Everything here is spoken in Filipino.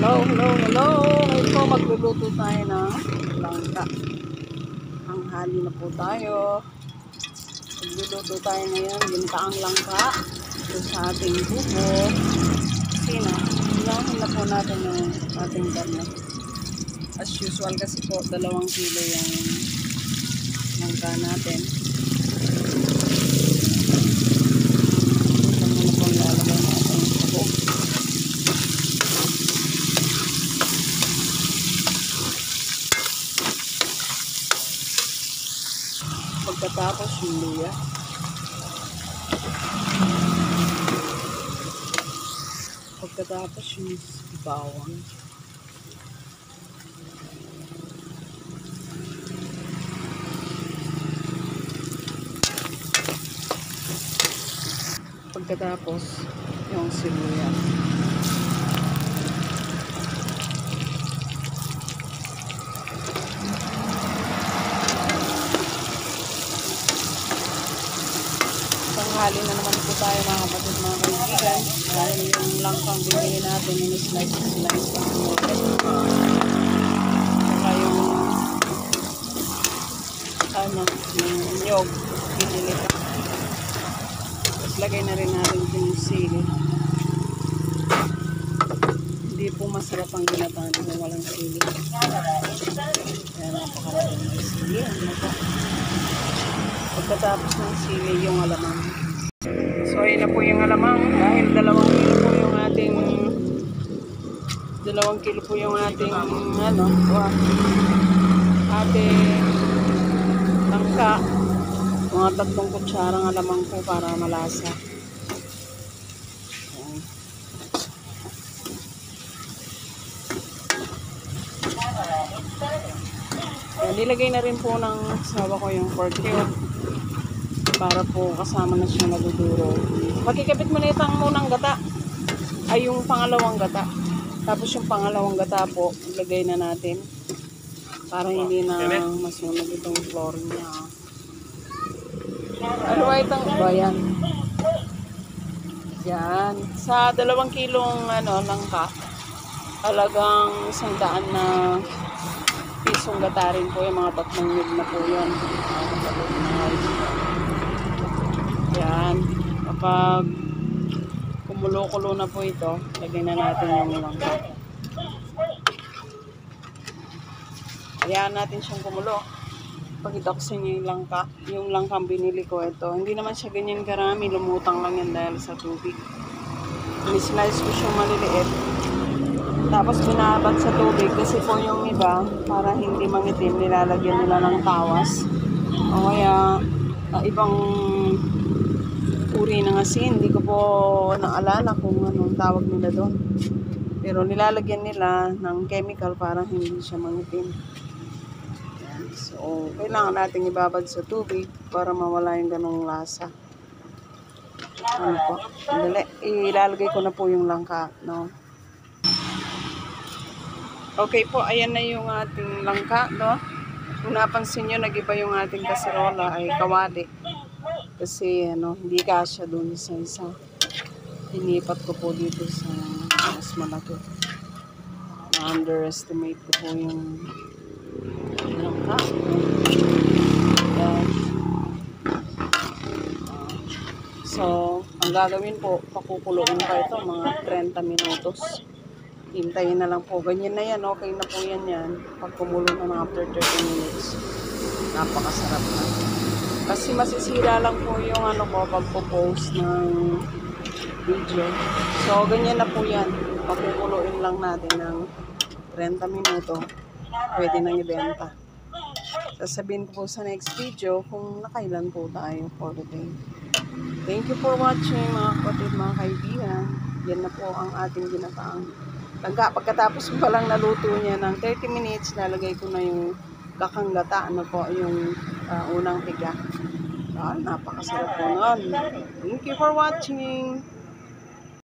Hello. Ngayon po magluluto tayo ng langka. Ang hali na po tayo. Magluluto tayo ngayon, gintaang langka. Ito sa ating buko. Sina, ilahin na po natin yung ating karne. As usual kasi po, 2 kilo yung langka natin. Ito muna po lalagay natin sa buko. Pagkatapos yung luya. Pagkatapos yung bawang. Pagkatapos yung sibuyas. Tanghali na naman po tayo mga kapatid, mga kaibigan. Dahil yung langkang binili natin, in-slice pa natin. Saka yung yung nyog, binili pa. Tapos lagay na rin natin yung sili. Hindi po masarap ang ginataan kung walang sili. Kaya napakalagay ng sili. Ano po? Pagkatapos ng sili, yung alamang. So, ayun na po yung alamang. Dahil 2 kilo po yung ating 2 kilo po yung ating ating langka. Mga 3 kutsarang alamang po para malasa. Ayan, nilagay na rin po ng asawa ko yung pork cube para po kasama na siya naduduro. Pagkikabit mo na itang munang gata ay yung pangalawang gata. Tapos yung pangalawang gata po, ilagay na natin para hindi na masunog itong floor niya. Ano ba itong iba yan? Yan. Sa 2 kilong langka, talagang 100 na pisong gata rin po yung mga 3 nyug na po yun. Yan. Kapag kumulo-kulo na po ito, lagyan na natin yung langka. Hayaan natin siyang kumulo. Pagkita ko sa inyo yung langka. Yung langkang binili ko ito. Hindi naman siya ganyan karami. Lumutang lang yan dahil sa tubig. Slice ko siyang maliliit. Tapos binabad sa tubig kasi po yung iba, para hindi mangitim, nilalagyan nila ng tawas. O kaya ibang uri ng asin. Hindi ko po naalala kung anong tawag nila doon. Pero nilalagyan nila ng chemical para hindi siya mangitim. Yan. So, kailangan natin ibabad sa tubig para mawala yung ganong lasa. Ano po? Ilalagay ko na po yung langka, no? Okay po, ayan na yung ating langka, no? Kung napansin nyo, nag-iba yung ating kaserola ay kawali. Kasi, hindi kasya dun sa isa. Inipat ko po dito sa mas malaki. Na-underestimate ko po yung langka. Yan. So, ang gagawin po, pakukuloyin pa ito, mga 30 minutos. Hintayin na lang po. Ganyan na yan. Okay na po yan. Pag kumulo na after 30 minutes. Napakasarap na. Kasi masisira lang po yung pagpo-post ng video. So, ganyan na po yan. Pakukuloyin lang natin ng 30 minuto. Pwede nang ibenta. Sasabihin ko po sa next video kung nakailan po tayo for the day. Thank you for watching mga kapatid, mga kaibigan. Yan na po ang ating ginataang langka. Pagkatapos ko palang naluto niya ng 30 minutes, nalagay ko na yung kakanggata, yung unang tiga. Napakasarap po nun. Thank you for watching.